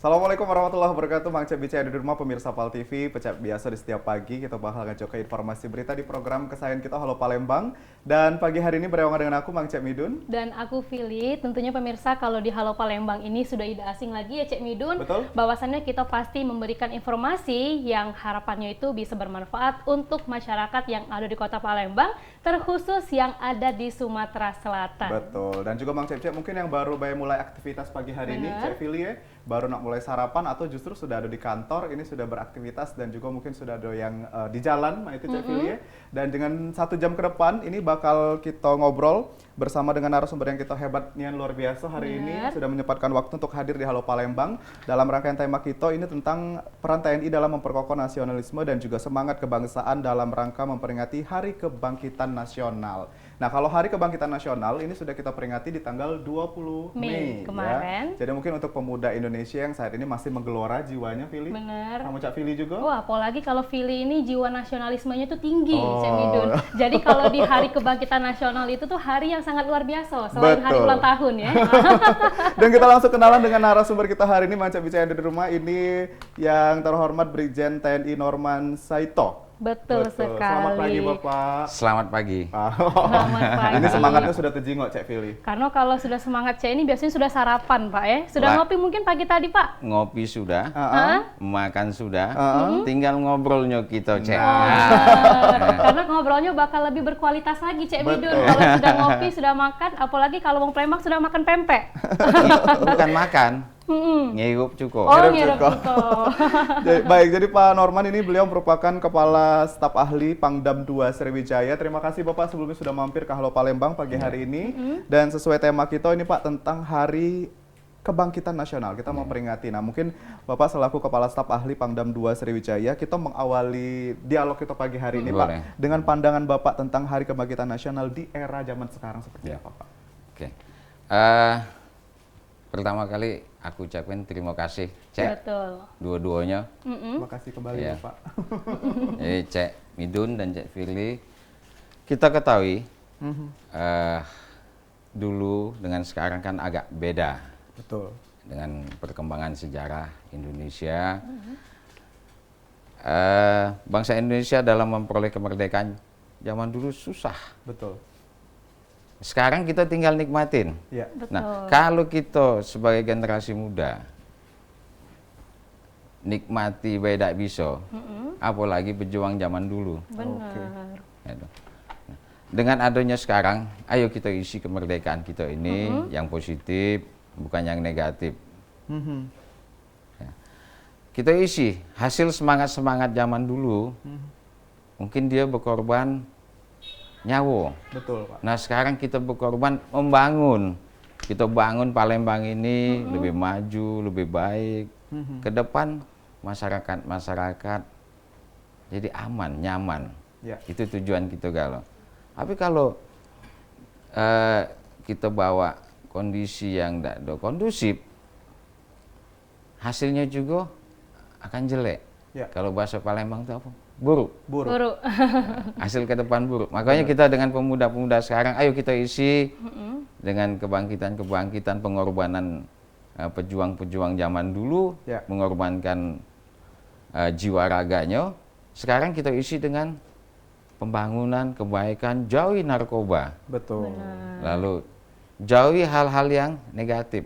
Assalamualaikum warahmatullahi wabarakatuh. Mang Cek bicara di rumah pemirsa Pal TV. Pecah biasa di setiap pagi kita bakal ngajak ke informasi berita di program kesayangan kita Halo Palembang. Dan pagi hari ini berenang dengan aku Mang Cek Midun. Dan aku Vili. Tentunya pemirsa kalau di Halo Palembang ini sudah tidak asing lagi ya Cek Midun. Betul. Bahwasannya kita pasti memberikan informasi yang harapannya itu bisa bermanfaat untuk masyarakat yang ada di Kota Palembang, terkhusus yang ada di Sumatera Selatan. Betul. Dan juga Mang Cek mungkin yang baru mulai aktivitas pagi hari ini, Cek Vili ya, baru nak mulai sarapan atau justru sudah ada di kantor, ini sudah beraktivitas dan juga mungkin sudah ada yang di jalan, nah itu Cek Vili ya. Dan dengan 1 jam ke depan ini bakal kita ngobrol bersama dengan narasumber yang kita hebat nian luar biasa hari ini, sudah menyempatkan waktu untuk hadir di Halo Palembang dalam rangkaian tema kita ini tentang peran TNI dalam memperkokoh nasionalisme dan juga semangat kebangsaan dalam rangka memperingati Hari Kebangkitan Nasional. Nah, kalau Hari Kebangkitan Nasional ini sudah kita peringati di tanggal 20 Mei kemarin. Ya. Jadi mungkin untuk pemuda Indonesia yang saat ini masih menggelora jiwanya, Vili. Bener. Kamu Cak Vili juga? Wah, apalagi kalau Vili ini jiwa nasionalismenya tuh tinggi, Cek Midun. Jadi kalau di Hari Kebangkitan Nasional itu tuh hari yang sangat luar biasa, selain hari ulang tahun ya. Dan kita langsung kenalan dengan narasumber kita hari ini, Manca Bicara di rumah ini yang terhormat Brigjen TNI Norman Saito. Betul sekali. Selamat pagi Bapak. Selamat pagi. Selamat pagi. Ini semangatnya sudah terjingok Cek Vili. Karena kalau sudah semangat Cek ini biasanya sudah sarapan Pak ya. Sudah ngopi mungkin pagi tadi Pak? Ngopi sudah, makan sudah, tinggal ngobrolnya kita Cek. Karena ngobrolnya bakal lebih berkualitas lagi Cek Midun. Kalau sudah ngopi, sudah makan, apalagi kalau Bang Palembang sudah makan pempek. Bukan makan. Ngirup cukup. Oh, ngirup cukup. Baik, jadi Pak Norman ini beliau merupakan Kepala Staf Ahli Pangdam 2 Sriwijaya. Terima kasih Bapak sebelumnya sudah mampir ke Halo Palembang pagi hari ini. Dan sesuai tema kita ini Pak tentang Hari Kebangkitan Nasional. Kita mau peringati. Nah, mungkin Bapak selaku Kepala Staf Ahli Pangdam 2 Sriwijaya, kita mengawali dialog kita pagi hari ini Pak dengan pandangan Bapak tentang Hari Kebangkitan Nasional di era zaman sekarang seperti apa Pak? Oke. Pertama kali aku ucapkan terima kasih Cek. Betul. Dua-duanya. Terima kasih kembali Bapak. Jadi Cek Midun dan Cek Firly, kita ketahui dulu dengan sekarang kan agak beda. Betul. Dengan perkembangan sejarah Indonesia. Bangsa Indonesia dalam memperoleh kemerdekaan zaman dulu susah. Betul. Sekarang kita tinggal nikmatin. Ya. Nah, kalau kita sebagai generasi muda nikmati beda bisa, apalagi pejuang zaman dulu. Benar. Nah, dengan adanya sekarang, ayo kita isi kemerdekaan kita ini yang positif, bukan yang negatif. Ya. Kita isi hasil semangat-semangat zaman dulu, mungkin dia berkorban nyawa. Betul Pak. Nah sekarang kita berkorban membangun. Kita bangun Palembang ini lebih maju, lebih baik. Ke depan masyarakat jadi aman, nyaman. Ya. Itu tujuan kita galau. Tapi kalau kita bawa kondisi yang tidak kondusif, hasilnya juga akan jelek. Ya. Kalau bahasa Palembang itu apa? Buruk. Hasil ke depan buruk. Makanya kita dengan pemuda-pemuda sekarang, ayo kita isi dengan kebangkitan pengorbanan pejuang-pejuang zaman dulu, mengorbankan jiwa raganya. Sekarang kita isi dengan pembangunan, kebaikan, jauhi narkoba. Betul. Lalu jauhi hal-hal yang negatif.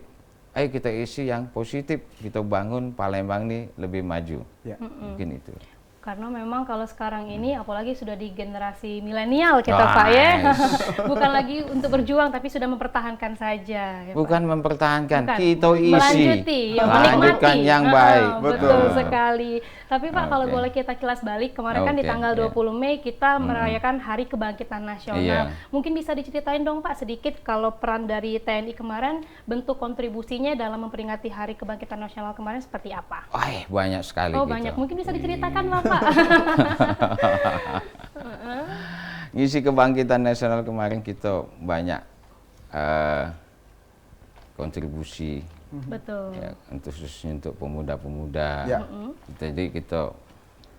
Ayo kita isi yang positif, kita bangun Palembang ini lebih maju. Ya. Mungkin itu. Karena memang kalau sekarang ini apalagi sudah di generasi milenial kita Pak ya. Bukan lagi untuk berjuang tapi sudah mempertahankan saja ya, bukan Pak. mempertahankan, Bukan. kita isi. Melanjuti, Lanjutkan yang baik. Betul sekali. Tapi Pak kalau boleh kita kilas balik, kemarin kan di tanggal 20 Mei kita merayakan Hari Kebangkitan Nasional. Mungkin bisa diceritain dong Pak sedikit kalau peran dari TNI kemarin, bentuk kontribusinya dalam memperingati Hari Kebangkitan Nasional kemarin seperti apa? Wah, banyak sekali. Oh banyak, mungkin bisa diceritakan lah Pak. Ngisi Kebangkitan Nasional kemarin kita banyak kontribusi. Betul. Ya, khususnya untuk pemuda-pemuda. Ya. Jadi kita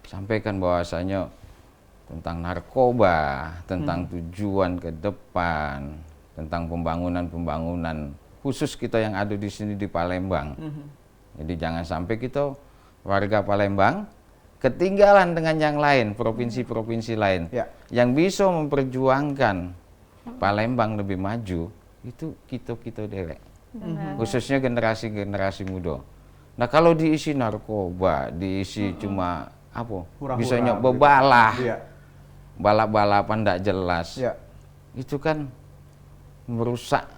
sampaikan bahwasanya tentang narkoba, tentang tujuan ke depan, tentang pembangunan khusus kita yang ada di sini di Palembang. Jadi jangan sampai kita warga Palembang ketinggalan dengan yang lain, provinsi-provinsi lain yang bisa memperjuangkan Palembang lebih maju, itu kita dewek. Khususnya generasi-generasi muda. Nah kalau diisi narkoba, diisi cuma apa? Bisa nyoba balap-balapan tidak jelas. Itu kan merusak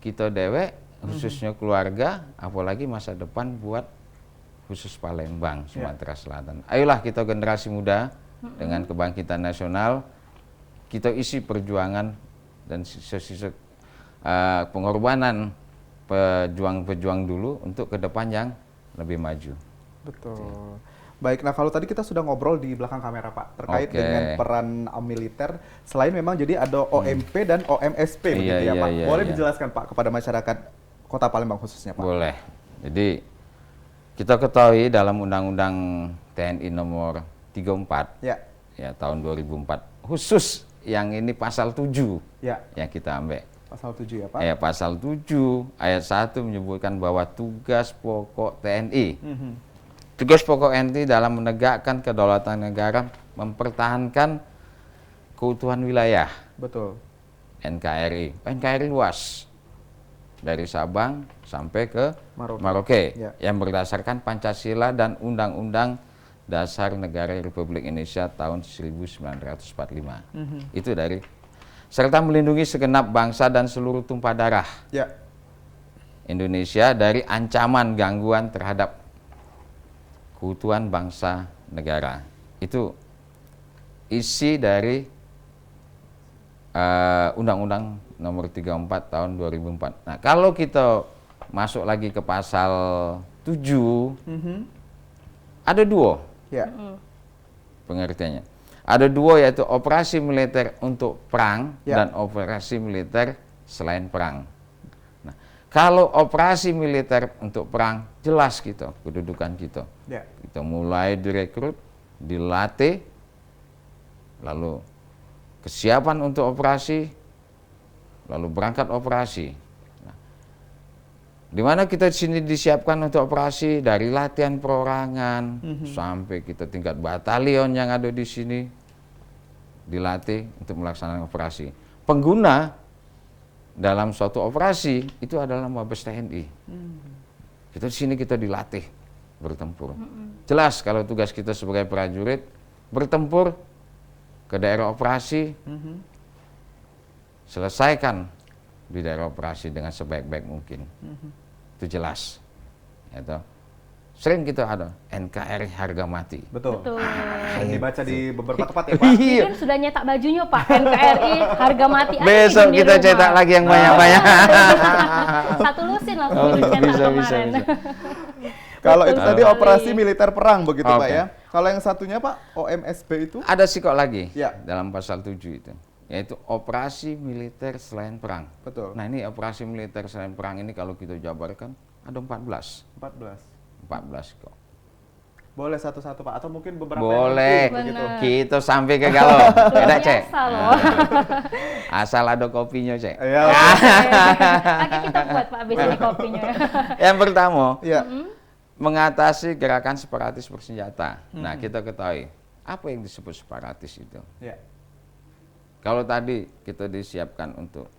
kita dewek, khususnya keluarga, apalagi masa depan buat khusus Palembang, Sumatera Selatan. Ayolah kita generasi muda dengan kebangkitan nasional, kita isi perjuangan dan sisa-sisa pengorbanan pejuang-pejuang dulu untuk ke depan yang lebih maju. Betul. Baik, nah kalau tadi kita sudah ngobrol di belakang kamera Pak, terkait dengan peran militer, selain memang jadi ada OMP dan OMSP begitu ya Pak. Boleh dijelaskan Pak kepada masyarakat Kota Palembang khususnya Pak? Boleh. Jadi kita ketahui dalam Undang-Undang TNI nomor 34 ya tahun 2004, khusus yang ini pasal 7 yang kita ambil. Pasal 7 ya Pak? Ya, pasal 7 ayat 1 menyebutkan bahwa tugas pokok TNI. Tugas pokok TNI dalam menegakkan kedaulatan negara, mempertahankan keutuhan wilayah. Betul. NKRI. NKRI luas. Dari Sabang sampai ke Merauke. Yang berdasarkan Pancasila dan Undang-Undang Dasar Negara Republik Indonesia tahun 1945. Itu dari serta melindungi segenap bangsa dan seluruh tumpah darah Indonesia dari ancaman gangguan terhadap keutuhan bangsa negara. Itu isi dari Undang-Undang nomor 34 tahun 2004. Nah, kalau kita masuk lagi ke pasal 7, ada dua pengertiannya. Ada dua, yaitu operasi militer untuk perang dan operasi militer selain perang. Nah, kalau operasi militer untuk perang, jelas kita kedudukan kita. Kita mulai direkrut, dilatih, lalu kesiapan untuk operasi, lalu berangkat operasi. Nah, di mana kita di sini disiapkan untuk operasi dari latihan perorangan sampai kita tingkat batalion yang ada di sini dilatih untuk melaksanakan operasi. Pengguna dalam suatu operasi itu adalah Mabes TNI. Kita di sini kita dilatih bertempur. Jelas kalau tugas kita sebagai prajurit bertempur ke daerah operasi, selesaikan di daerah operasi dengan sebaik-baik mungkin. Itu jelas. Itu sering kita ada NKRI harga mati. Betul. Dibaca di beberapa tempat ya Pak. Mungkin sudah nyetak bajunya Pak, NKRI harga mati. Besok kita cetak lagi yang banyak-banyak. Satu lusin langsung dicetak kemarin. Kalau itu tadi operasi militer perang begitu Pak ya. Kalau yang satunya Pak, OMSB itu? Ada sih kok lagi dalam pasal 7 itu. Yaitu operasi militer selain perang. Betul. Nah ini operasi militer selain perang ini kalau kita jabarkan ada 14 kok. Boleh satu-satu Pak, atau mungkin beberapa? Boleh, kita sampai ke galau. Beda Cek. Asal ada kopinya Cek. Oke, kita buat Pak abis ini kopinya. Yang pertama, mengatasi gerakan separatis bersenjata. Nah kita ketahui, apa yang disebut separatis itu? Kalau tadi kita disiapkan untuk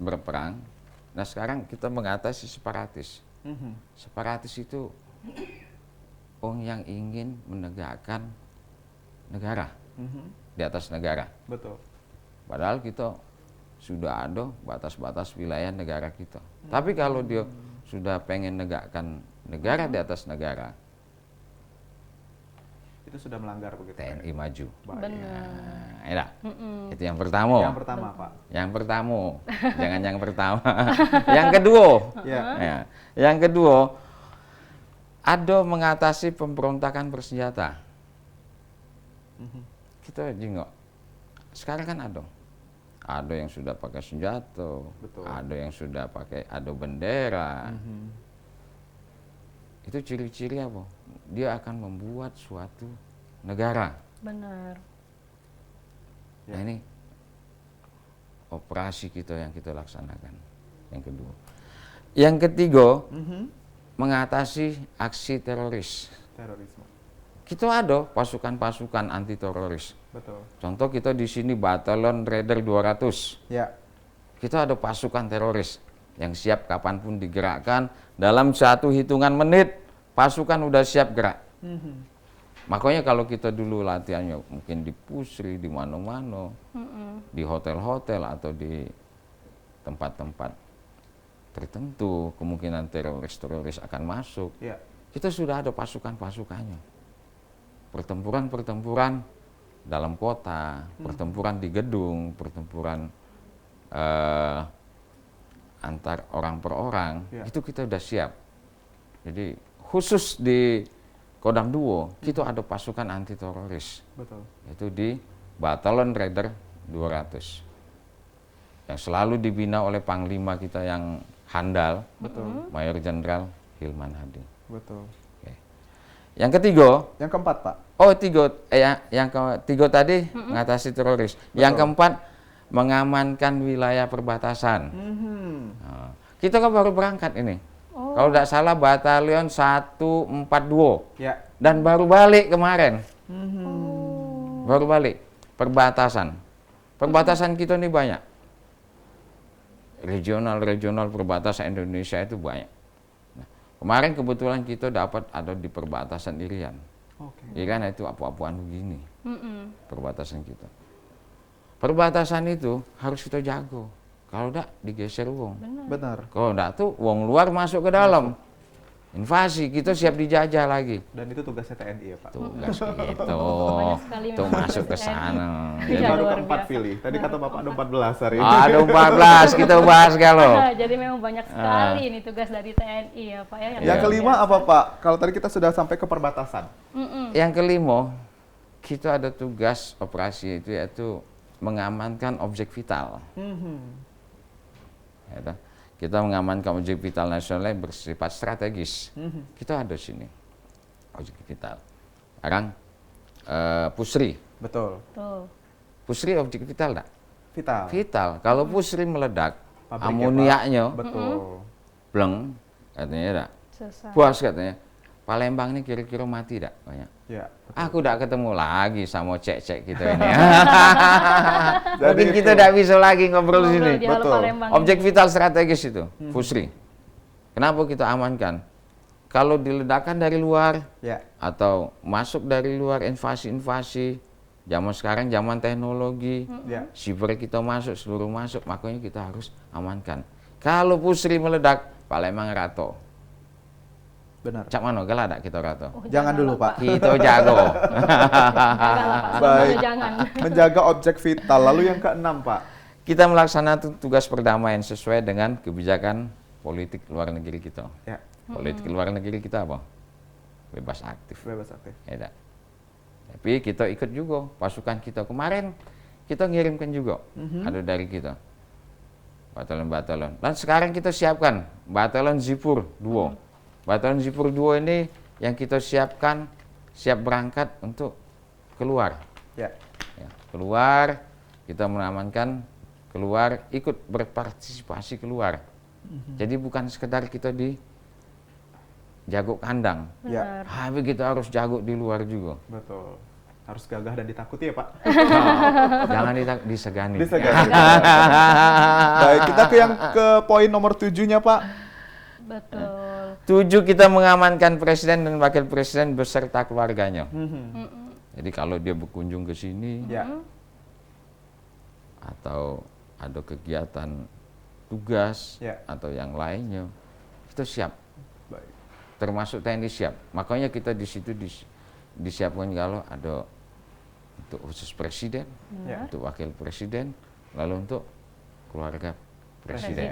berperang, nah sekarang kita mengatasi separatis. Separatis itu orang yang ingin menegakkan negara di atas negara. Betul. Padahal kita sudah ada batas-batas wilayah negara kita. Tapi kalau dia sudah pengen negakkan negara di atas negara, itu sudah melanggar begitu. TNI maju. Benar. Itu yang pertama. Yang pertama Pak. Yang pertama, jangan yang pertama. Yang kedua, yang kedua, ada mengatasi pemberontakan bersenjata. Kita jengok. Sekarang kan ada yang sudah pakai senjata, ada yang sudah pakai bendera. Itu ciri-ciri apa? Dia akan membuat suatu negara. Benar. Nah ini operasi kita yang kita laksanakan. Yang kedua. Yang ketiga, mengatasi aksi teroris. Terorisme. Kita ada pasukan-pasukan anti teroris. Betul. Contoh kita di sini Batalion Raider 200. Ya. Kita ada pasukan teroris yang siap kapanpun digerakkan. Dalam satu hitungan menit pasukan udah siap gerak. Makanya kalau kita dulu latihannya mungkin di Pusri, di mana-mana, di hotel-hotel atau di tempat-tempat tertentu kemungkinan teroris akan masuk. Ya. Kita sudah ada pasukan-pasukannya. Pertempuran-pertempuran dalam kota, pertempuran di gedung, pertempuran antar orang per orang, itu kita udah siap. Jadi khusus di Kodam Duo, kita ada pasukan anti teroris. Betul. Itu di Batalion Raider 200. Yang selalu dibina oleh panglima kita yang handal, Mayor Jenderal Hilman Hadi. Betul. Yang ketiga, yang keempat, Pak. Yang ketiga tadi mengatasi teroris. Betul. Yang keempat, mengamankan wilayah perbatasan. Nah, kita kan baru berangkat ini. Kalau tidak salah Batalion 142. Ya. Dan baru balik kemarin. Baru balik. Perbatasan. Perbatasan kita ini banyak. Regional perbatasan Indonesia itu banyak. Kemarin kebetulan kita dapat ada di perbatasan Irian. Irian itu apu-apuan begini. Perbatasan kita. Perbatasan itu harus kita jago. Kalau enggak digeser wong. Benar. Kalau enggak tuh wong luar masuk ke dalam. Invasi, kita siap dijajah lagi. Dan itu tugasnya TNI ya, Pak? Tugas gitu. Tuh masuk ke sana. Jadi baru keempat pilih. Tadi kata Bapak ada 14 hari ini. Ada 14, kita bahas kalau. Jadi memang banyak sekali ini tugas dari TNI ya, Pak ya. Yang kelima apa, Pak? Kalau tadi kita sudah sampai ke perbatasan. Yang kelima, kita ada tugas operasi itu yaitu mengamankan objek vital. Ya, kita mengamankan objek vital nasional yang bersifat strategis. Kita ada sini objek vital. Sekarang Pusri. Betul. Pusri objek vital enggak? Vital. Vital. Kalau Pusri meledak, Pabriknya, amoniaknya betul. bleng, katanya enggak? Selesai. Puas katanya. Palembang ini kira-kira mati enggak? Banyak. Ya. Aku udah ketemu lagi sama cek-cek kita ini. Jadi Mungkin kita udah bisa lagi ngobrol di sini. Betul. Objek vital strategis itu, Pusri. Kenapa kita amankan? Kalau diledakkan dari luar, atau masuk dari luar invasi-invasi, zaman sekarang zaman teknologi, siber kita masuk, seluruh masuk, makanya kita harus amankan. Kalau Pusri meledak, Palembang rato. Benar. Cak mano galak kita rato. Jangan dulu, Pak. Kita jago. Baik. Menjaga objek vital. Lalu yang keenam, Pak. Kita melaksanakan tugas perdamaian sesuai dengan kebijakan politik luar negeri kita. Ya. Politik luar negeri kita apa? Bebas aktif. Bebas aktif. Ya, tapi kita ikut juga pasukan kita kemarin kita ngirimkan juga ada dari kita batalion-batalion. Dan sekarang kita siapkan Batalion Zipur 2. Batalion Zipur 2 ini yang kita siapkan siap berangkat untuk keluar. Ya, keluar, kita mengamankan keluar, ikut berpartisipasi keluar. Jadi bukan sekedar kita di jago kandang. Tapi kita harus jago di luar juga. Betul. Harus gagah dan ditakuti ya, Pak. Jangan disegani. Disegani. Baik, kita ke poin nomor 7-nya, Pak. Betul. 7, kita mengamankan presiden dan wakil presiden beserta keluarganya. Jadi kalau dia berkunjung ke sini, atau ada kegiatan tugas atau yang lainnya, kita siap. Baik. Termasuk TNI siap. Makanya kita di situ disiapkan kalau ada untuk khusus presiden, untuk wakil presiden, lalu untuk keluarga presiden.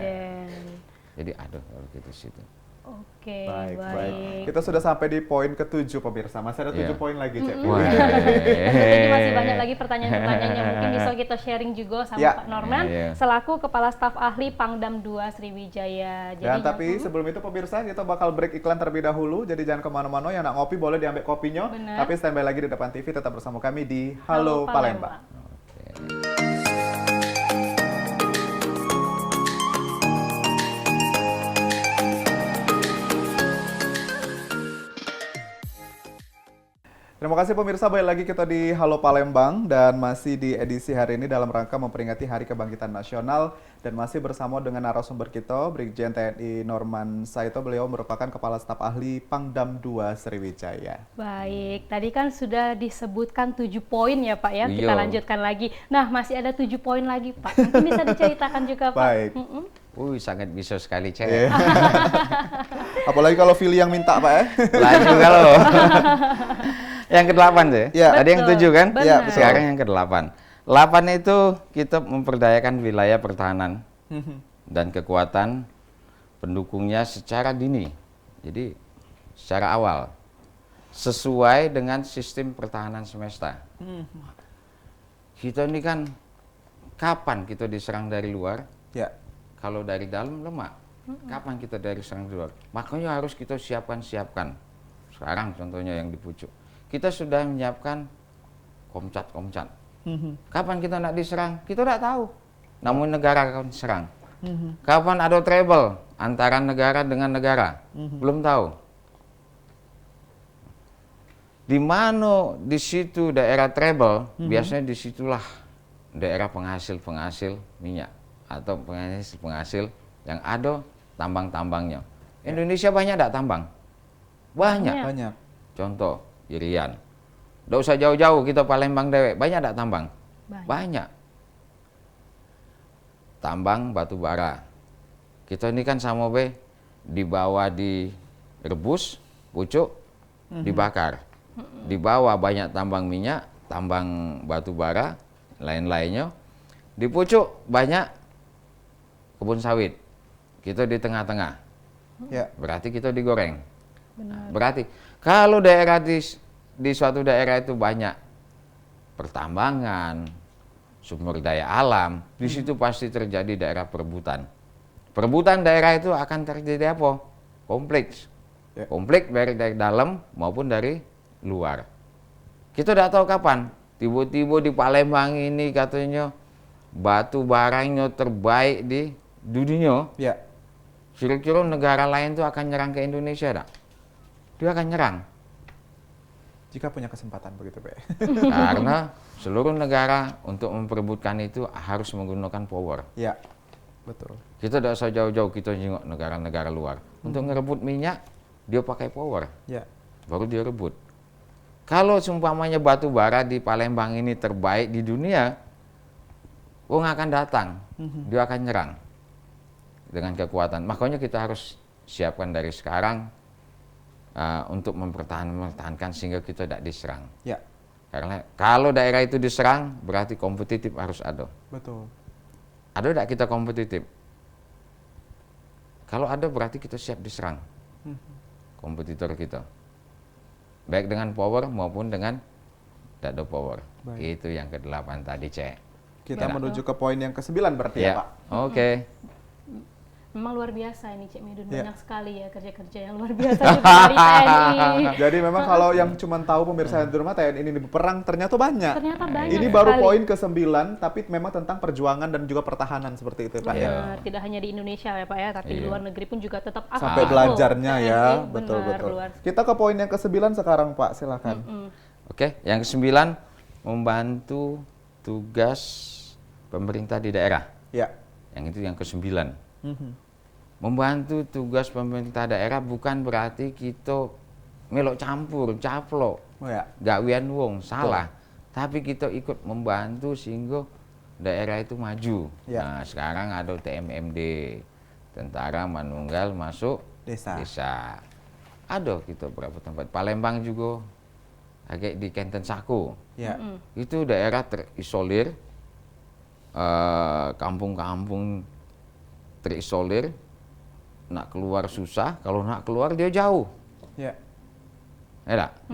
Jadi ada kalau kita situ. Oke, baik. Kita sudah sampai di poin ke-7 pemirsa. Masih ada 7 poin lagi, Cek. Jadi masih banyak lagi pertanyaan-pertanyaan yang mungkin bisa kita sharing juga sama Pak Norman selaku Kepala Staf Ahli Pangdam 2 Sriwijaya. Dan tapi sebelum itu pemirsa, kita bakal break iklan terlebih dahulu. Jadi jangan kemana-mana, yang nak ngopi boleh diambil kopinya. Tapi standby lagi di depan TV, tetap bersama kami di Halo Palembang. Terima kasih pemirsa, balik lagi kita di Halo Palembang dan masih di edisi hari ini dalam rangka memperingati Hari Kebangkitan Nasional dan masih bersama dengan narasumber kita, Brigjen TNI Norman Saito. Beliau merupakan Kepala Staf Ahli Pangdam 2 Sriwijaya. Baik, tadi kan sudah disebutkan 7 poin ya Pak ya, kita lanjutkan lagi. Nah, masih ada 7 poin lagi Pak, mungkin bisa diceritakan juga Pak. Baik. Sangat bisa sekali cewek. Apalagi kalau Vili yang minta Pak ya. Lain juga loh. Yang ke-8 sih. Ya. Tadi yang 7 kan? Iya, sekarang yang ke-8. 8 itu kita memperdayakan wilayah pertahanan dan kekuatan pendukungnya secara dini. Jadi secara awal. Sesuai dengan sistem pertahanan semesta. Kita ini kan kapan kita diserang dari luar? Ya. Kalau dari dalam lemah. Kapan kita dari serang dari luar? Makanya harus kita siapkan. Sekarang contohnya yang di pucuk. Kita sudah menyiapkan komcat. Kapan kita nak diserang? Kita tidak tahu. Namun negara akan serang. Kapan ada trouble antara negara dengan negara? Belum tahu. Di mana di situ daerah trouble, biasanya disitulah daerah penghasil minyak atau penghasil yang ada tambang-tambangnya. Indonesia banyak tidak tambang? Banyak. Contoh, Irian. Tidak usah jauh-jauh, kita Palembang dewek. Banyak tak tambang? Banyak. Tambang batu bara. Kita ini kan sama dibawa direbus, pucuk, dibakar. Di bawah banyak tambang minyak, tambang batu bara, lain-lainnya. Di pucuk banyak kebun sawit. Kita di tengah-tengah. Ya. Berarti kita digoreng. Benar. Berarti kalau daerah di suatu daerah itu banyak pertambangan, sumber daya alam, di situ pasti terjadi daerah perebutan. Perebutan daerah itu akan terjadi apa? Konflik. Konflik baik dari dalam maupun dari luar. Kita tidak tahu kapan. Tiba-tiba di Palembang ini katanya batu baranya terbaik di dunia. Ya. Kira-kira negara lain itu akan nyerang ke Indonesia tak? Dia akan nyerang. Jika punya kesempatan begitu Pak. Karena seluruh negara untuk memperebutkan itu harus menggunakan power. Ya, betul. Kita tidak usah jauh-jauh kita jenguk negara-negara luar. Untuk ngerebut minyak, dia pakai power. Ya. Baru dia rebut. Kalau seumpamanya batu bara di Palembang ini terbaik di dunia, orang akan datang. Dia akan nyerang dengan kekuatan. Makanya kita harus siapkan dari sekarang untuk mempertahankan sehingga kita tidak diserang. Ya. Karena kalau daerah itu diserang, berarti kompetitif harus ada. Betul. Ada tidak kita kompetitif? Kalau ada berarti kita siap diserang. Kompetitor kita. Baik dengan power maupun dengan tidak ada power. Baik. Itu yang ke-8 tadi, Cek. Kita menuju ke poin yang ke-9 berarti ya Pak? Oke. Memang luar biasa ini Cik Midun, banyak sekali ya kerja-kerja yang luar biasa juga dari TNI. Jadi memang kalau yang cuma tahu pemirsa di rumah TNI ini berperang ternyata banyak. Ternyata banyak. Ini baru poin ke-9 tapi memang tentang perjuangan dan juga pertahanan seperti itu Pak ya. Benar, tidak hanya di Indonesia ya Pak ya, tapi di luar negeri pun juga tetap aktif. Sampai belajarnya ya, TNI, betul-betul. luar. Kita ke poin yang ke-9 sekarang Pak, silakan. Oke, yang ke-9 membantu tugas pemerintah di daerah. Ya. Yang itu yang ke-9. Membantu tugas pemerintah daerah bukan berarti kita melok campur, caplok, gawian wong, salah. Tapi kita ikut membantu sehingga daerah itu maju. Ya. Nah, sekarang ada TMMD, Tentara Manunggal masuk desa. Ada kita berapa tempat. Palembang juga, agak di Kenten Sako. Ya. Itu daerah terisolir, kampung-kampung terisolir, nak keluar susah, kalau nak keluar dia jauh. Ya. Ya tak?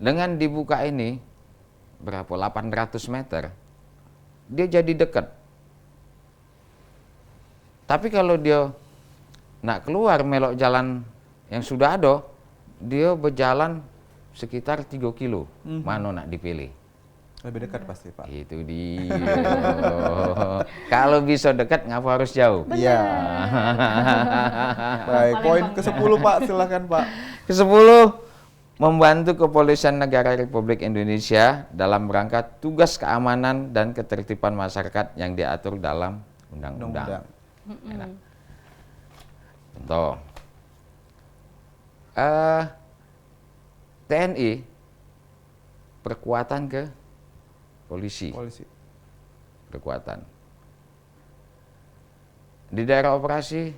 Dengan dibuka ini, berapa? 800 meter, dia jadi dekat. Tapi kalau dia nak keluar melok jalan yang sudah ada, dia berjalan sekitar 3 kilo. Mana nak dipilih? Lebih dekat pasti Pak. Itu dia. Kalau bisa dekat, ngapa harus jauh? Iya. Baik, poin ke-10 Pak, silakan Pak. Ke-10, membantu Kepolisian Negara Republik Indonesia dalam rangka tugas keamanan dan ketertiban masyarakat yang diatur dalam undang-undang. Contoh, TNI perkuatan ke polisi. Perkuatan di daerah operasi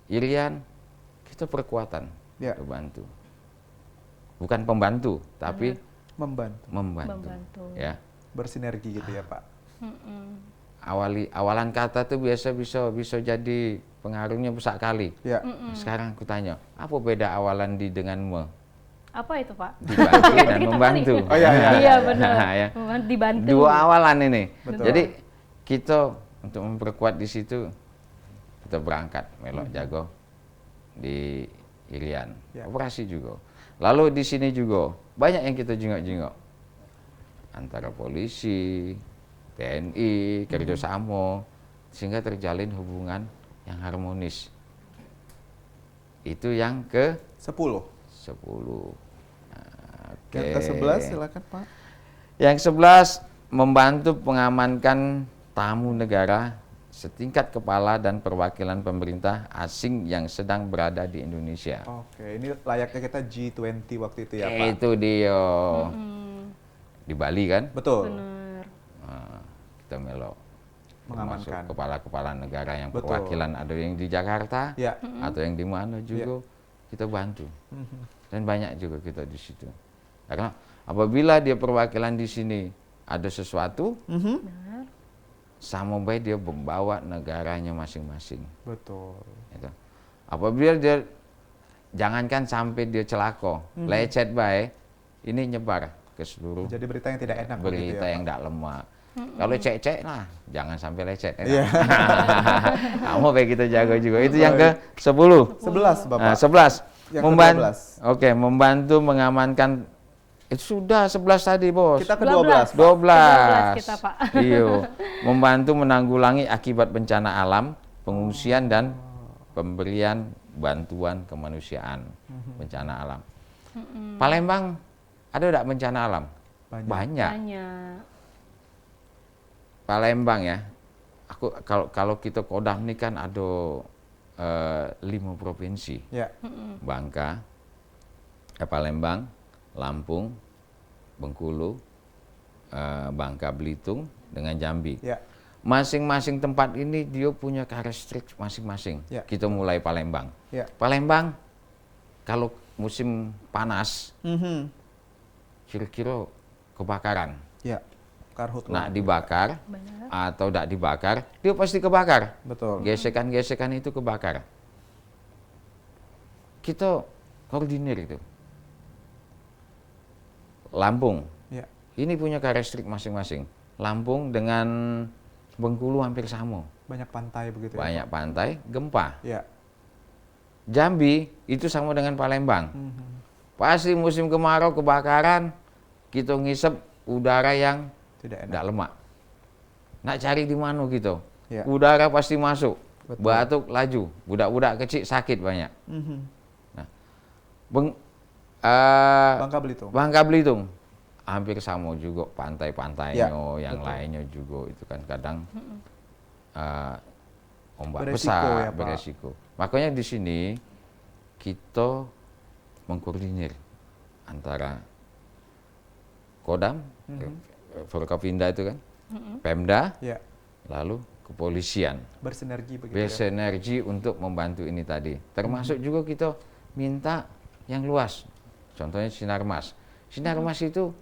Irian kita perkuatan, bantu. Bukan pembantu, tapi membantu. Ya. Bersinergi gitu ya, Pak. Awalan kata tuh biasa bisa jadi pengaruhnya besar kali. Ya. Sekarang aku tanya, apa beda awalan di dengan me? Apa itu, Pak? Dibantu dan membantu. Oh iya. Iya benar. Ya. Dibantu. Dua awalan ini. Betul. Jadi kita untuk memperkuat di situ kita berangkat melok jago di Irian. Operasi juga. Lalu di sini juga banyak yang kita jengok-jengok antara polisi, TNI, kerjasama sehingga terjalin hubungan yang harmonis. Itu yang ke 10. Yang ke 11 silakan, Pak. Yang 11 membantu mengamankan tamu negara setingkat kepala dan perwakilan pemerintah asing yang sedang berada di Indonesia. Oke, ini layaknya kita G20 waktu itu ya, Pak. Itu dia. Di Bali kan? Betul. Benar. Kita melok Mengamankan kepala-kepala negara yang perwakilan ada yang di Jakarta atau yang di mana juga kita bantu. Dan banyak juga kita di situ. Karena apabila dia perwakilan di sini ada sesuatu, sama baik dia membawa negaranya masing-masing. Betul. Gitu. Apabila dia jangankan sampai dia celaka, lecet baik, ini nyebar ke seluruh. Jadi berita yang tidak enak. Berita yang tidak lemak. Kalau cek-cek lah, jangan sampai lecet. Kamu baik kita jaga juga. Itu yang ke 10. 11, Bapak. Nah, 11. Yang ke-12. Oke, membantu mengamankan. Itu sudah 11 tadi, Bos. Kita ke 12. 12 kita, Pak. Iya. Membantu menanggulangi akibat bencana alam, pengungsian dan pemberian bantuan kemanusiaan bencana alam. Palembang ada enggak bencana alam? Banyak. Palembang ya. Kalau kita Kodam ini kan ada 5 provinsi. Ya. Bangka, Palembang, Lampung, Bengkulu, Bangka Belitung dengan Jambi. Ya. Masing-masing tempat ini dia punya karakteristik masing-masing. Ya. Kita mulai Palembang. Ya. Palembang kalau musim panas kira-kira kebakaran. Ya. Karhutlah. Nak dibakar atau tidak dibakar, dia pasti kebakar. Betul. Gesekan-gesekan itu kebakar. Kita koordinir itu. Lampung, ini punya karakteristik masing-masing. Lampung dengan Bengkulu hampir sama. Banyak pantai begitu ya? Banyak pantai, gempa. Ya. Jambi itu sama dengan Palembang. Pasti musim kemarau kebakaran, kita ngisep udara yang tidak lemak. Nak cari di mana gitu? Ya. Udara pasti masuk. Betul. Batuk laju, budak-budak kecil sakit banyak. Nah, Bangka Belitung hampir sama juga pantai-pantainya, yang betul. Lainnya juga itu kan kadang ombak besar, beresiko. Makanya di sini kita mengkoordinir antara Kodam, Forkopimda itu kan, Pemda, lalu kepolisian. Bersinergi begitu. Bersinergi untuk membantu ini tadi. Termasuk juga kita minta yang luas. Contohnya Sinarmas. Sinarmas itu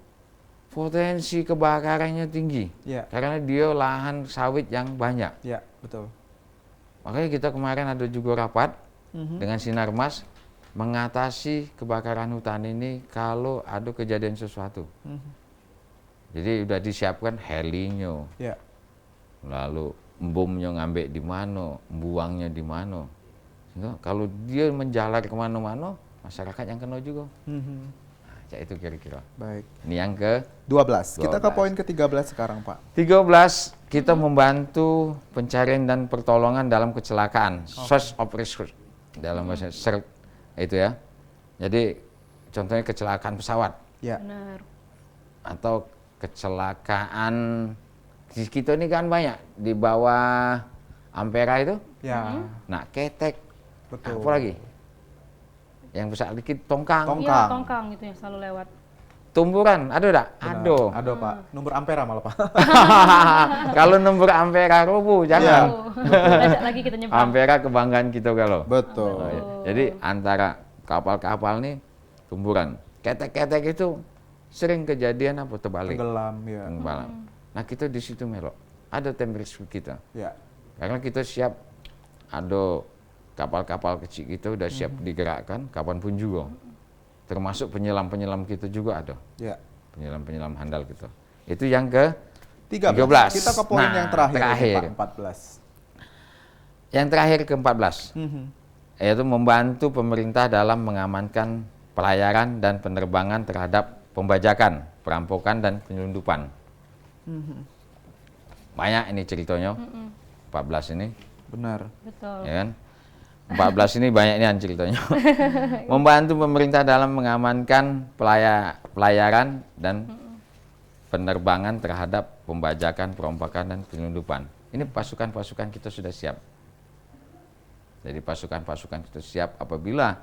potensi kebakarannya tinggi. Karena dia lahan sawit yang banyak. Ya, betul. Makanya kita kemarin ada juga rapat dengan Sinarmas mengatasi kebakaran hutan ini kalau ada kejadian sesuatu. Jadi udah disiapkan helinya. Lalu bomnya ngambil di mana, buangnya di mana. Kalau dia menjalar kemana-mana, masyarakat yang kena juga. Nah, itu kira-kira. Baik. Ini yang ke 12. Kita ke poin ke-13 sekarang, Pak. 13, kita membantu pencarian dan pertolongan dalam kecelakaan. Search of rescue dalam bahasa search itu ya. Jadi contohnya kecelakaan pesawat. Ya. Benar. Atau kecelakaan, kita ini kan banyak di bawah Ampera itu. Ya. Nah, ketek. Betul. Apa lagi? Yang besar dikit, tongkang. Iya, tongkang itu yang selalu lewat. Tumburan, ada enggak? Ada. Ada Pak. Nomor ampera malah Pak. Kalau nomor ampera roboh, jangan. Ajak lagi kita nyebrang. Ampera kebanggaan kita kalau. Betul. Jadi antara kapal-kapal nih tumburan. Ketek-ketek itu sering kejadian apa terbalik. Tenggelam ya. Tenggelam. Nah kita di situ Melo. Ada temperisme kita. Ya. Karena kita siap, ada kapal-kapal kecil kita udah siap digerakkan kapanpun juga. Termasuk penyelam-penyelam kita juga ada. Ya. Penyelam-penyelam handal kita. Itu yang ke 13. 13. Kita ke poin Nah, yang terakhir, terakhir. Pak, 14. Yang terakhir ke-14. Yaitu membantu pemerintah dalam mengamankan pelayaran dan penerbangan terhadap pembajakan, perampokan dan penyelundupan. Banyak ini ceritanya. 14 ini. Benar. Betul. Ya kan? 14 ini banyak ini ceritanya. Membantu pemerintah dalam mengamankan pelayaran dan penerbangan terhadap pembajakan, perompakan dan penyelundupan. Ini pasukan-pasukan kita sudah siap. Jadi pasukan-pasukan kita siap apabila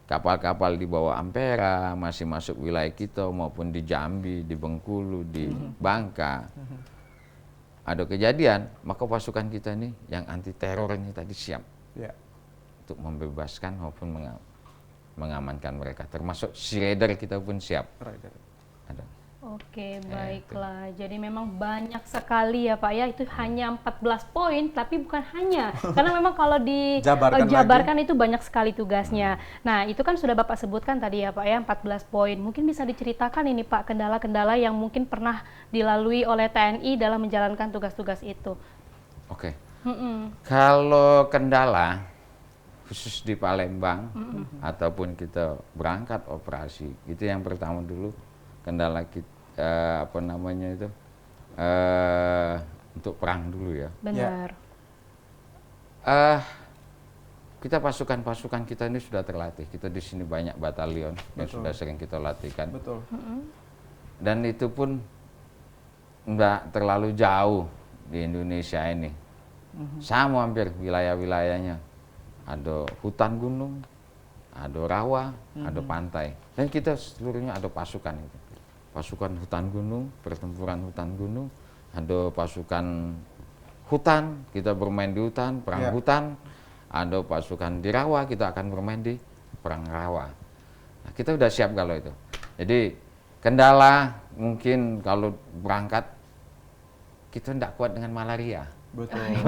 kapal-kapal di bawah Ampera masih masuk wilayah kita maupun di Jambi, di Bengkulu, di Bangka. Ada kejadian, maka pasukan kita ini yang anti teror ini tadi siap. Ya. Untuk membebaskan maupun mengamankan mereka, termasuk sea raider kita pun siap. Ada. Oke, baiklah. Jadi memang banyak sekali ya Pak ya, itu hanya 14 poin, tapi bukan hanya. Karena memang kalau dijabarkan itu banyak sekali tugasnya. Nah, itu kan sudah Bapak sebutkan tadi ya Pak ya, 14 poin. Mungkin bisa diceritakan ini Pak, kendala-kendala yang mungkin pernah dilalui oleh TNI dalam menjalankan tugas-tugas itu. Oke. Kalau kendala, khusus di Palembang, ataupun kita berangkat operasi, itu yang pertama dulu, kendala kita, untuk perang dulu ya. Benar. Kita pasukan-pasukan kita ini sudah terlatih. Kita di sini banyak batalion yang sudah sering kita latihkan. Betul. Dan itu pun enggak terlalu jauh di Indonesia ini. Sama hampir wilayah-wilayahnya. Ada hutan gunung, ada rawa, ada pantai. Dan kita seluruhnya ada pasukan itu. Pasukan hutan gunung, pertempuran hutan gunung, ada pasukan hutan, kita bermain di hutan, perang hutan, ada pasukan di rawa, kita akan bermain di perang rawa. Nah, kita udah siap kalau itu. Jadi kendala mungkin kalau berangkat, kita tidak kuat dengan malaria. Betul.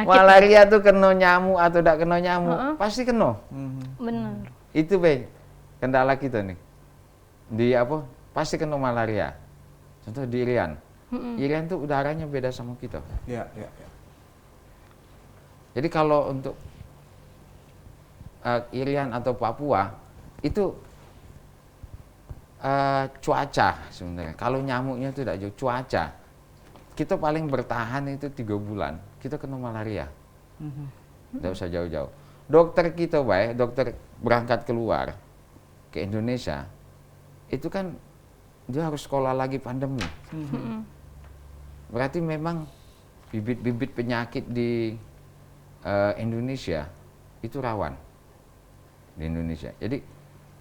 Malaria tuh kena nyamuk atau tidak kena nyamuk, pasti kena. Benar. Itu kendala kita nih. Di apa? Pasti kena malaria. Contoh di Irian. Irian tuh udaranya beda sama kita. Ya. Jadi kalau untuk Irian atau Papua itu cuaca sebenarnya. Kalau nyamuknya itu tidak jauh, cuaca. Kita paling bertahan itu 3 bulan. Kita kena malaria. Tidak usah jauh-jauh. Dokter kita dokter berangkat keluar ke Indonesia, itu kan dia harus sekolah lagi pandemi. Berarti memang bibit-bibit penyakit di Indonesia itu rawan di Indonesia. Jadi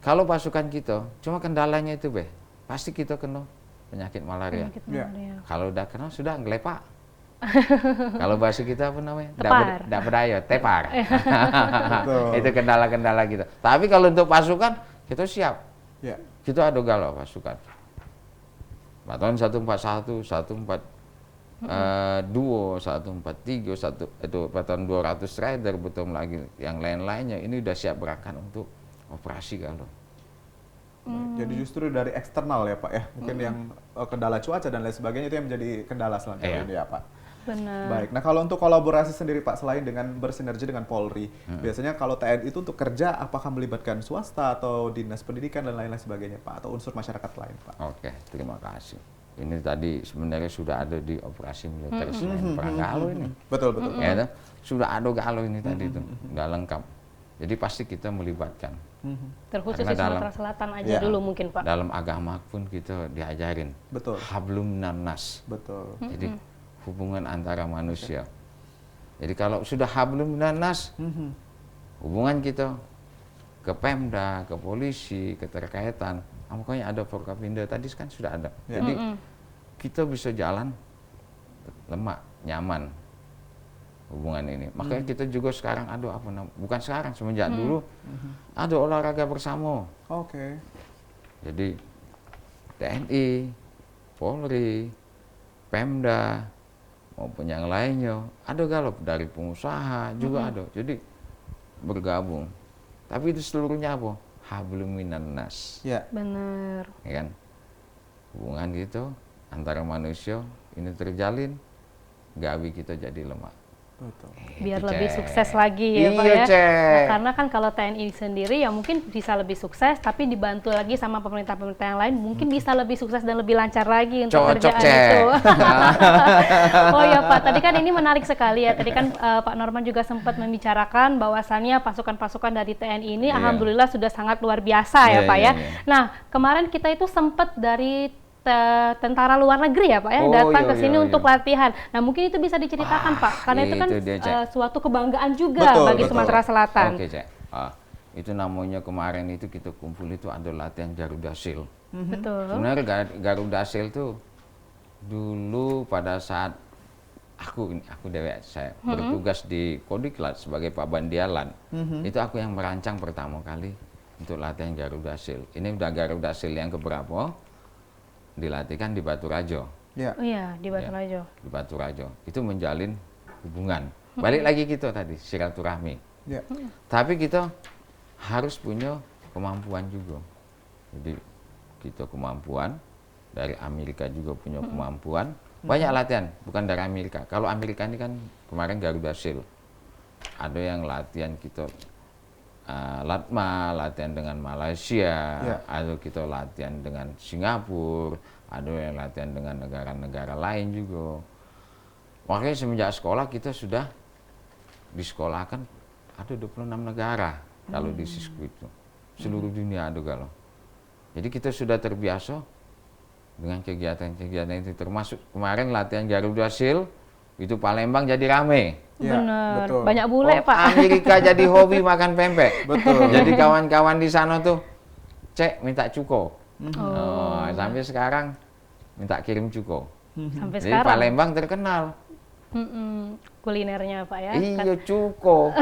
kalau pasukan kita, cuma kendalanya itu pasti kita kena penyakit malaria. Kalau udah kena sudah ngelepak. Kalau bahasa kita apa namanya? Tidak berdaya, tepar. Itu kendala-kendala kita. Tapi kalau untuk pasukan kita siap. Kita ada galau pasukan. Bataon 141, 142, 143, itu bataon 200 rider, betul lagi yang lain-lainnya ini udah siap berangkat untuk operasi galau. Jadi justru dari eksternal ya Pak ya, mungkin yang kendala cuaca dan lain sebagainya itu yang menjadi kendala selanjutnya ini ya Pak. Benar. Baik, nah kalau untuk kolaborasi sendiri Pak, selain dengan bersinergi dengan Polri, biasanya kalau TNI itu untuk kerja apakah melibatkan swasta atau dinas pendidikan dan lain-lain sebagainya Pak, atau unsur masyarakat lain Pak? Oke, terima kasih. Ini tadi sebenarnya sudah ada di operasi militer selain perang galau ini. Betul. Ya, sudah ada galau ini tadi itu, udah lengkap. Jadi pasti kita melibatkan. Terkhusus di Sumatera Selatan aja dulu mungkin Pak. Dalam agama pun kita diajarin. Betul. Hablum minan-nas. Betul. Jadi hubungan antara manusia. Jadi kalau sudah hablum minan-nas, hubungan kita ke Pemda, ke polisi, keterkaitan, makanya ada Forkopimda tadi kan sudah ada. Jadi kita bisa jalan lemak, nyaman hubungan ini. Makanya kita juga sekarang bukan sekarang, semenjak dulu ada olahraga bersama. Oke. Jadi TNI, Polri, Pemda maupun yang lainnya ada galop dari pengusaha juga ada. Jadi bergabung. Tapi itu seluruhnya apa? Hablum minan-nas. Ya. Benar. Ya kan? Hubungan gitu antara manusia ini terjalin, gawi kita jadi lemah. Betul. Biar lebih sukses lagi ya Pak ya. Nah, karena kan kalau TNI sendiri ya mungkin bisa lebih sukses, tapi dibantu lagi sama pemerintah-pemerintah yang lain mungkin bisa lebih sukses dan lebih lancar lagi untuk kerjaan itu. Oh ya Pak, tadi kan ini menarik sekali ya. Tadi kan Pak Norman juga sempat membicarakan bahwasannya pasukan-pasukan dari TNI ini alhamdulillah sudah sangat luar biasa ya Pak ya. Nah, kemarin kita itu sempat dari tentara luar negeri ya Pak ya, datang ke sini untuk latihan. Nah mungkin itu bisa diceritakan Pak, karena itu kan suatu kebanggaan juga bagi Sumatera Selatan. Oke Cek, itu namanya kemarin itu kita kumpul itu ada latihan Garuda Shield. Betul. Sebenarnya Garuda Shield itu dulu pada saat aku dewek saya bertugas di Kodiklat sebagai Pabandialan, itu aku yang merancang pertama kali untuk latihan Garuda Shield. Ini udah Garuda Shield yang keberapa? Dilatihkan di Baturajo. Oh iya, di Baturajo. Di Baturajo. Itu menjalin hubungan. Balik lagi kita tadi, silaturahmi. Tapi kita harus punya kemampuan juga. Jadi kita kemampuan, dari Amerika juga punya kemampuan. Banyak latihan, bukan dari Amerika. Kalau Amerika ini kan kemarin Garuda Shield. Ada yang latihan kita LATMA, latihan dengan Malaysia, ada kita latihan dengan Singapura, ada yang latihan dengan negara-negara lain juga. Makanya semenjak sekolah kita sudah disekolahkan ada 26 negara kalau di SISKU itu. Seluruh dunia ada kalau. Jadi kita sudah terbiasa dengan kegiatan-kegiatan itu, termasuk kemarin latihan Garuda Shield, itu Palembang jadi rame. Benar, banyak bule Pak. Amerika jadi hobi makan pempek. Betul. Jadi kawan-kawan di sana tuh, Cek minta cuko. Sampai sekarang minta kirim cuko. Sampai jadi sekarang. Palembang terkenal. Kulinernya Pak ya. Iya cuko.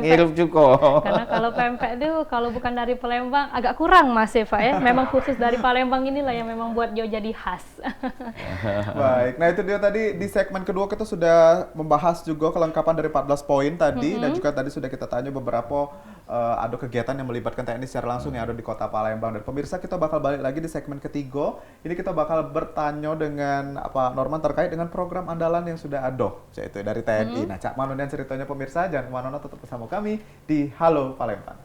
Ngirim cuko. Karena kalau pempek itu kalau bukan dari Palembang agak kurang Mas ya Pak ya. Memang khusus dari Palembang inilah yang memang buat dia jadi khas. Baik, nah itu dia tadi di segmen kedua kita sudah membahas juga kelengkapan dari 14 poin tadi dan juga tadi sudah kita tanya beberapa ada kegiatan yang melibatkan TNI secara langsung yang ada di Kota Palembang. Dan pemirsa, kita bakal balik lagi di segmen ketiga. Ini kita bakal bertanya dengan Pak Norman terkait dengan program andalan yang sudah ada, yaitu dari TNI. Nah, Cak Manonan ceritanya pemirsa, jangan kemana-mana, tetap bersama kami di Halo Palembang.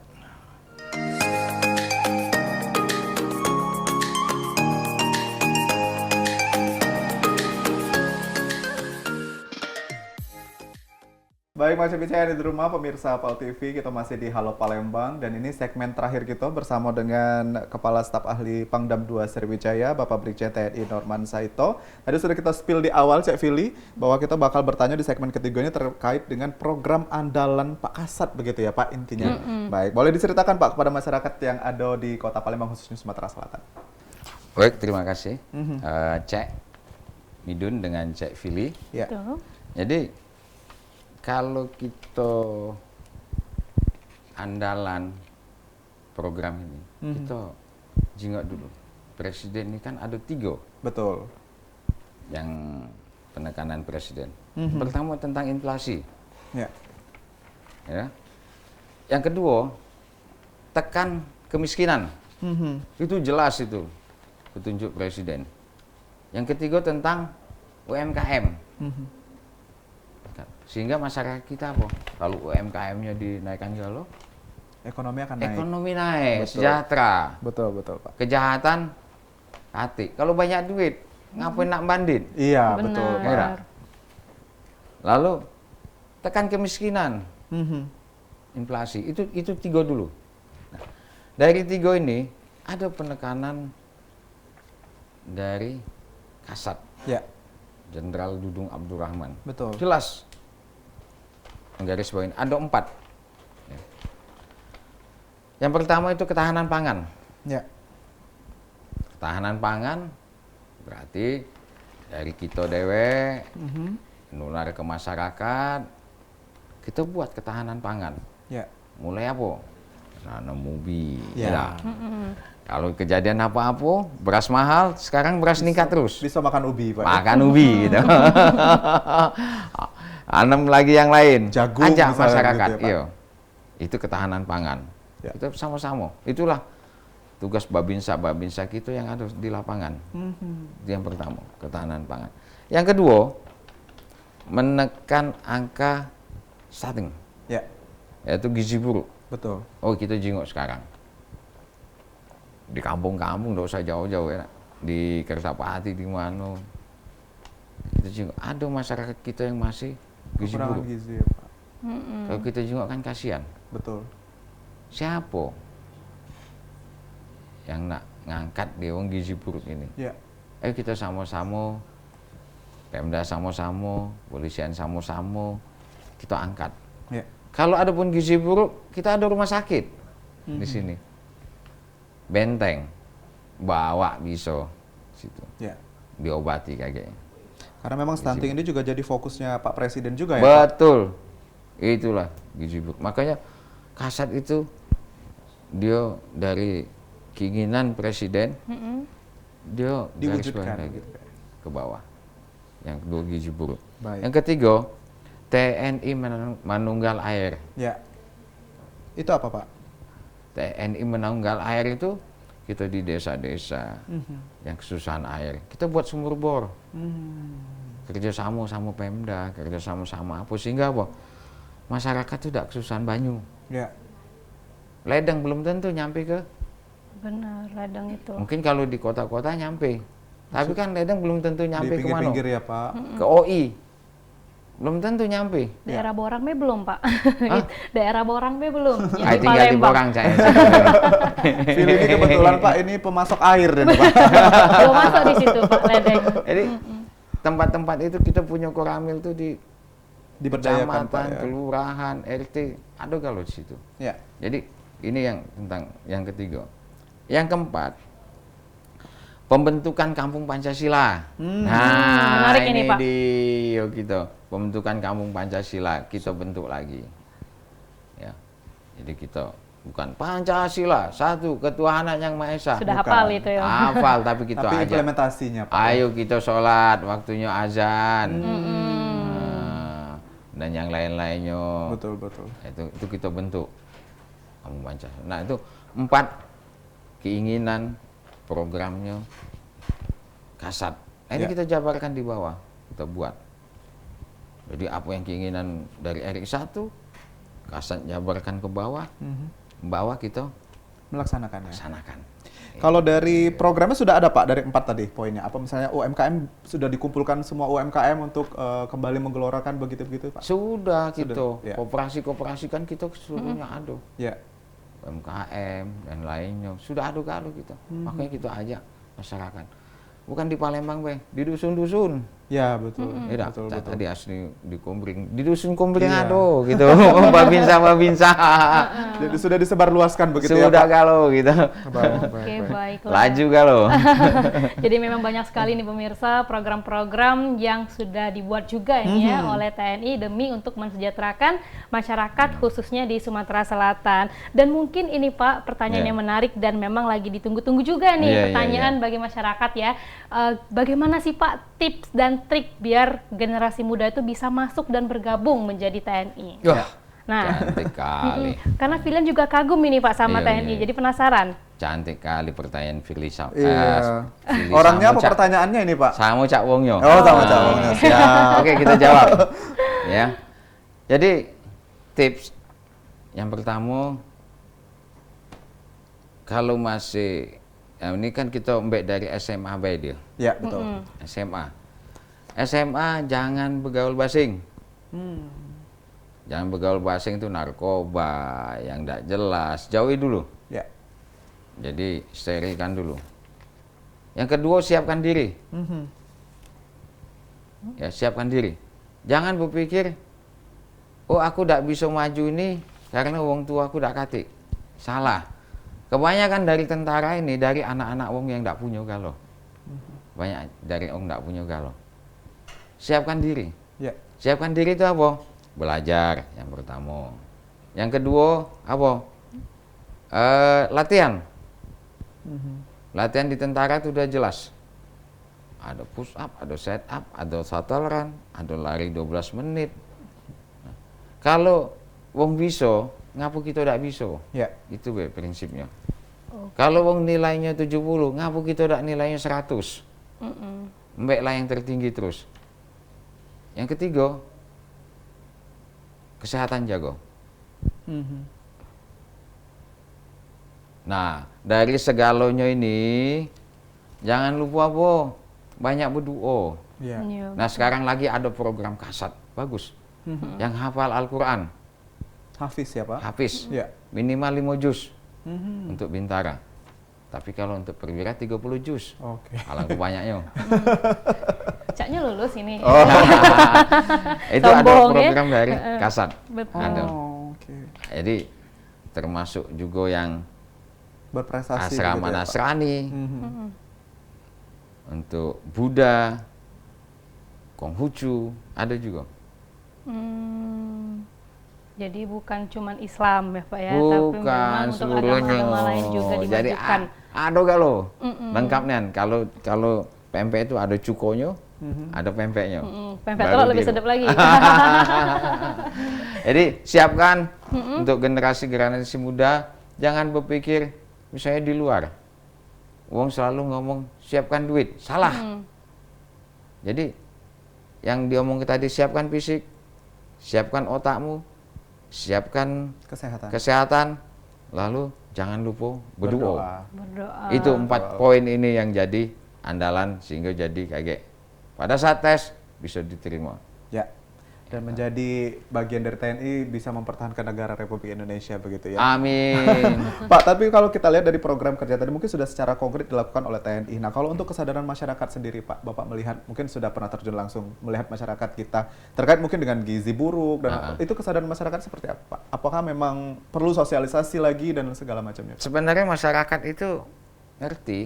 Baik, masih bicara di rumah pemirsa Pal TV, kita masih di Halo Palembang dan ini segmen terakhir kita bersama dengan Kepala Staf Ahli Pangdam 2 Sriwijaya, Bapak Brigjen TNI Norman Saito. Tadi sudah kita spill di awal, Cek Fili, bahwa kita bakal bertanya di segmen ketiga ini terkait dengan program andalan Pak Kasat, begitu ya Pak intinya. Baik, boleh diceritakan Pak kepada masyarakat yang ada di Kota Palembang khususnya Sumatera Selatan. Baik, terima kasih Cek Midun dengan Cek Fili. Ya. Jadi kalau kita andalan program ini, kita jingok dulu. Presiden ini kan ada 3. Betul. Yang penekanan presiden. Pertama tentang inflasi. Ya. Yang kedua, tekan kemiskinan. Itu jelas itu petunjuk presiden. Yang ketiga tentang UMKM. Sehingga masyarakat kita apa? Kalau UMKM-nya dinaikkan galau, ekonomi akan naik. Ekonomi naik, betul. Sejahtera. Betul, betul Pak. Kejahatan hati. Kalau banyak duit, ngapain nak bandit? Iya, benar. betul Pak. Lalu tekan kemiskinan. inflasi. Itu 3 dulu. Nah, dari 3 ini ada penekanan dari Kasat. Ya. Jenderal Dudung Abdurrahman. Betul. Jelas. Garis bawah ini ada 4. Ya. Yang pertama itu ketahanan pangan. Ya. Ketahanan pangan berarti dari kita dewe nular ke masyarakat, kita buat ketahanan pangan. Ya. Mulai apa? Nanam ubi. Ya. Kalau kejadian apa-apa, beras mahal, sekarang beras meningkat terus. Bisa makan ubi, Pak. Makan ubi gitu. Anam lagi yang lain. Jagung ajak misalnya masyarakat. gitu ya, Pak? Iya. Itu ketahanan pangan. Ya. Kita sama-sama. Itulah tugas babinsa kita yang ada di lapangan. Itu yang pertama, ketahanan pangan. Yang kedua, menekan angka stunting. Ya. Yaitu gizi buruk. Betul. Oh, kita jenguk sekarang. Di kampung-kampung, nggak usah jauh-jauh ya. Di Kertapati, di mana. Kita jenguk. Ada masyarakat kita yang masih gizi Kekurangan buruk. gizi ya, Pak. Kalau kita jenguk kan kasihan. Betul. Siapa yang nak ngangkat dia orang gizi buruk ini? Ya. Ayo kita sama-sama, Pemda sama-sama, polisian sama-sama, kita angkat. Ya. Kalau ada pun gizi buruk, kita ada rumah sakit di sini. Benteng, bawa bisa situ, Ya. diobati kayaknya. Karena memang stunting ini juga jadi fokusnya Pak Presiden juga ya, Pak? Betul, itulah gizi buruk. Makanya Kasat itu dia dari keinginan Presiden, dia garis Diwujudkan. bawah gitu, ke bawah. Yang kedua gizi buruk. Baik. Yang ketiga TNI Manunggal Air. Ya. Itu apa, Pak? TNI Manunggal Air itu kita di desa-desa yang kesusahan air, kita buat sumur bor. Kerja sama Pemda, kerja sama apa, sehingga apa? Masyarakat itu tidak kesusahan banyu. Ya. Ledeng belum tentu nyampe ke. Benar, ladang itu. Mungkin kalau di kota-kota nyampe. Tapi kan ledeng belum tentu nyampe Di ke mana? pinggir-pinggir ya, Pak? Ke OI. Belum tentu nyampe. Daerah Borangme belum, Pak. Daerah Borangme belum. Yang Saya di tinggal di Palembang. Borang, saya. Phil ini kebetulan Pak ini pemasok air dan Pak. Belum masuk di situ, Pak, ledeng. Jadi tempat-tempat itu kita punya koramil tuh di Diberdayakan, Pak, kecamatan, ya. kelurahan, RT, ada kalau di situ. Ya. Jadi ini yang tentang yang ketiga. Yang keempat, pembentukan Kampung Pancasila. Nah, menarik ini, Pak. dia gitu. Pembentukan Kampung Pancasila kita bentuk lagi. Ya. Jadi kita bukan Pancasila, satu ketuhanan yang Maha Esa. Sudah Bukan. hafal itu ya. Hafal tapi kita Tapi aja. implementasinya, Pak. Ayo kita sholat, waktunya azan. Nah, dan yang lain-lainnya. Betul, betul. Itu kita bentuk Kampung Pancasila. Nah, itu 4 keinginan programnya Kasat. Nah, ini Ya. kita jabarkan di bawah, kita buat. Jadi apa yang keinginan dari RI1, Kasat jabarkan ke bawah, bawah kita Melaksanakannya. laksanakan. Kalau dari programnya sudah ada, Pak, dari 4 tadi poinnya. Apa misalnya UMKM sudah dikumpulkan semua UMKM untuk kembali menggelorakan begitu-begitu, Pak? Sudah kita, ya. koperasi kan kita seluruhnya ada. Ya. UMKM dan lainnya sudah ada kalau kita. Makanya kita ajak masyarakat. Bukan di Palembang, di dusun-dusun. Ya, betul. Ya, Betul, betul. tadi asli di Kumbring, di dusun Kumbring Iya. ada gitu. Babinsa. Jadi sudah disebarluaskan begitu Sudah ya, Pak? kalau gitu. Oke, baiklah. Laju kalau. Jadi memang banyak sekali nih pemirsa program-program yang sudah dibuat juga ini ya oleh TNI demi untuk mensejahterakan masyarakat khususnya di Sumatera Selatan. Dan mungkin ini Pak pertanyaan yang menarik dan memang lagi ditunggu-tunggu juga nih pertanyaan bagi masyarakat ya. Bagaimana sih Pak tips dan trik biar generasi muda itu bisa masuk dan bergabung menjadi TNI? Wah, Nah, cantik kali. karena Filian juga kagum ini Pak sama Iya, TNI, iya. jadi penasaran. Cantik kali pertanyaan Firly Sam. Iya. Orangnya apa pertanyaannya ini, Pak? Sama Cak Wongyo. Oh, sama Cak Wongyo. Siap. Oke, kita jawab. Ya. Jadi tips yang pertama, kalau masih ini kan kita mbak dari SMA baik dia. Ya, betul. SMA jangan bergaul basing. Jangan begaul basing itu narkoba yang tidak jelas, jauhi dulu. Ya. Jadi sterilkan dulu. Yang kedua, siapkan diri. Ya, siapkan diri. Jangan berpikir, oh aku tidak bisa maju ini karena wong tua aku tidak katik. Salah. Kebanyakan dari tentara ini dari anak-anak wong yang tidak punya galau. Banyak dari wong tidak punya galau. Siapkan diri. Ya. Siapkan diri itu apa? Belajar yang pertama. Yang kedua apa? Latihan. Latihan di tentara itu udah jelas. Ada push up, ada set up, ada shuttle run, ada lari 12 menit. Nah, kalau wong bisa, ngapu kita tidak bisa? Ya. Itu prinsipnya. Kalau wong nilainya 70, ngapu kita tidak nilainya 100? Mbak lah yang tertinggi terus. Yang ketiga, kesehatan jago. Nah, dari segalanya ini jangan lupa apa? Banyak berdoa. Ya. Nah, sekarang lagi ada program kasat, bagus. Yang hafal Al-Quran. Hafiz ya Pak? Hafiz. Ya. Minimal 5 juz untuk bintara. Tapi kalau untuk perwira 30 juz. Oke. Alangkah banyaknya. Caknya lulus ini. Oh. Itu ada Sombong, program dari kasat. Betul. Ada. Oke. Jadi termasuk juga yang Berprestasi asrama gitu ya, Pak? Nasrani, untuk Buddha, Konghucu, ada juga. Jadi bukan cuman Islam ya Pak ya, tapi memang Bukan untuk seluruhnya. agama-agama lain juga Jadi dimajukan. ada galau. Lengkapnya. Kalau pempek itu ada cukonya, ada pempeknya. Pempek Baru telur lebih gitu. sedap lagi. Jadi siapkan untuk generasi muda, jangan berpikir misalnya di luar. Wong selalu ngomong siapkan duit, salah. Jadi yang diomong tadi, siapkan fisik, siapkan otakmu, siapkan kesehatan, lalu jangan lupa berdoa. Itu 4 poin ini yang jadi andalan sehingga jadi kayak pada saat tes bisa diterima. Ya. Dan menjadi bagian dari TNI bisa mempertahankan negara Republik Indonesia begitu ya. Amin. Pak, tapi kalau kita lihat dari program kerja tadi mungkin sudah secara konkret dilakukan oleh TNI. Nah, kalau untuk kesadaran masyarakat sendiri Pak, Bapak melihat mungkin sudah pernah terjun langsung melihat masyarakat kita terkait mungkin dengan gizi buruk dan itu kesadaran masyarakat seperti apa Pak? Apakah memang perlu sosialisasi lagi dan segala macamnya Pak? Sebenarnya masyarakat itu ngerti.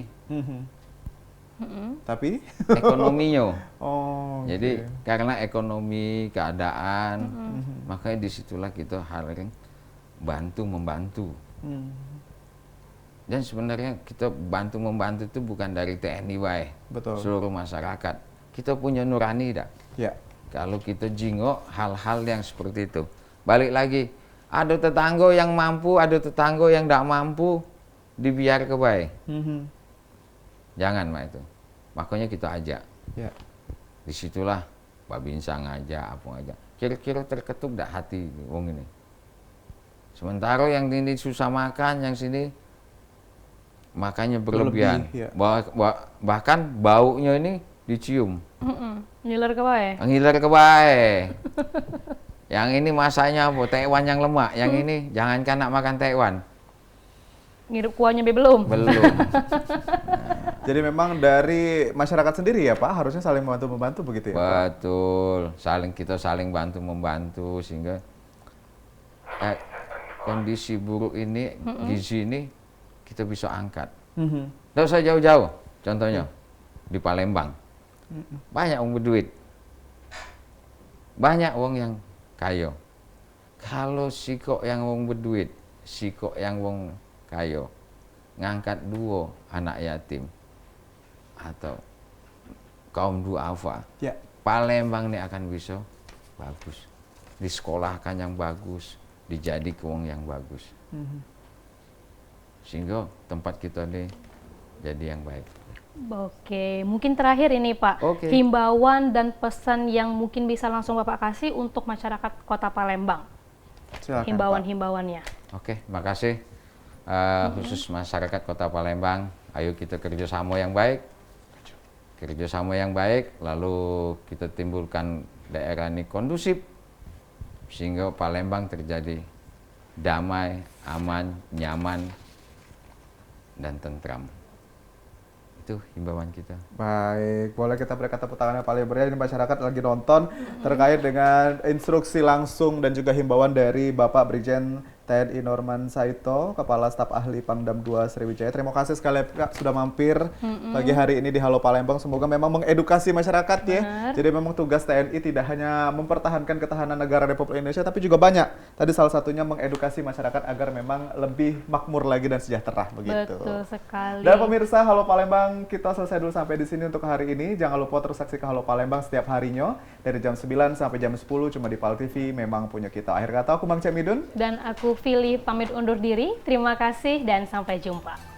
Tapi ekonominya. Oh. Jadi karena ekonomi, keadaan, makanya disitulah kita harus membantu. Dan sebenarnya kita membantu itu bukan dari TNI wae. Betul. Seluruh masyarakat. Kita punya nurani dah. Ya. Kalau kita jingok hal-hal yang seperti itu. Balik lagi, ada tetangga yang mampu, ada tetangga yang tidak mampu, dibiar ke baik. Jangan Mak itu. Makanya kita ajak. Ya. Disitulah Babinsa ngajak, apa ngajak. Kira-kira terketuk dah hati wong ini. Sementara yang ini susah makan, yang sini makannya berlebihan. Ya. Bahkan baunya ini dicium. Ngiler ke bae. Ngiler ke bae. Yang ini masanya apa? Tekwan yang lemak. Yang ini jangankan nak makan tekwan. Ngirup kuahnya belum? Belum. Jadi memang dari masyarakat sendiri ya Pak, harusnya saling membantu begitu ya Pak? Betul, kita saling bantu-membantu sehingga kondisi buruk ini, gizi ini kita bisa angkat. Tidak usah jauh-jauh, contohnya di Palembang. Banyak orang berduit. Banyak orang yang kaya. Kalau sikok yang orang berduit, sikok yang orang kaya, ngangkat 2 anak yatim atau kaum duafa, ya. Palembang ini akan bisa bagus, disekolahkan yang bagus, dijadi wong yang bagus, sehingga tempat kita ini jadi yang baik. Oke, mungkin terakhir ini Pak, himbauan dan pesan yang mungkin bisa langsung Bapak kasih untuk masyarakat Kota Palembang. Himbauan-himbauannya. Oke, makasih. Khusus masyarakat Kota Palembang, ayo kita kerjasama yang baik. Lalu kita timbulkan daerah ini kondusif, sehingga Palembang terjadi damai, aman, nyaman, dan tentram. Itu himbauan kita. Baik, boleh kita berikan tepuk tangan yang paling meriah. Ini masyarakat lagi nonton terkait dengan instruksi langsung dan juga himbauan dari Bapak Brigjen TNI Norman Saito, Kepala Staf Ahli Pangdam II Sriwijaya. Terima kasih sekali Kak sudah mampir pagi hari ini di Halo Palembang. Semoga memang mengedukasi masyarakat ya. Jadi memang tugas TNI tidak hanya mempertahankan ketahanan negara Republik Indonesia, tapi juga banyak. Tadi salah satunya mengedukasi masyarakat agar memang lebih makmur lagi dan sejahtera begitu. Betul sekali. Dan pemirsa Halo Palembang, kita selesai dulu sampai di sini untuk hari ini. Jangan lupa terus saksikan Halo Palembang setiap harinya dari jam 9 sampai jam 10 cuma di PAL TV, memang punya kita. Akhir kata aku Bang Cemidun dan aku Fili pamit undur diri. Terima kasih dan sampai jumpa.